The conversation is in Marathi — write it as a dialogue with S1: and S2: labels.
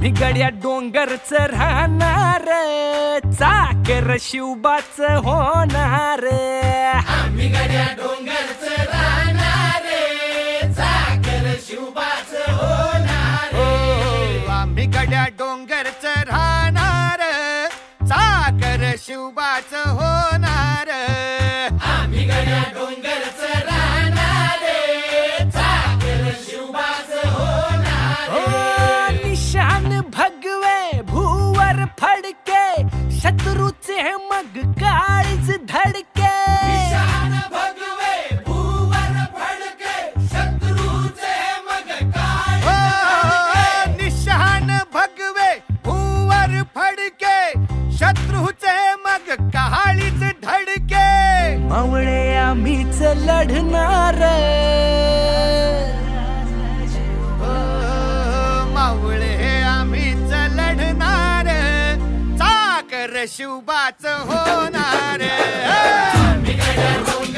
S1: आम्ही गड्या डोंगरच राहणार, चाकर शिवबाच होणार.
S2: आम्ही गड्या डोंगरच राहणार, चाकर शिवबाच होणार.
S3: आम्ही गड्या डोंगरच राहणार, चाकर शिवबाच होणार.
S2: आम्ही गड्या डोंगरच राहणार, चाकर शिवबाच होणार.
S1: निशान भगवे भूवर फडके, शत्रूचे मग काळीच धडके.
S2: निशान भगवे भूवर फडके, शत्रूचे मग काळीच.
S3: निशान भगवे भूवर फडके, शत्रूचे मग काळीच धडके.
S1: मावळे आम्हीच लढणार,
S3: मावळे आम्हीच लढणार, चाकर शिवबाच होणार.
S2: आम्ही गड्या डोंगरच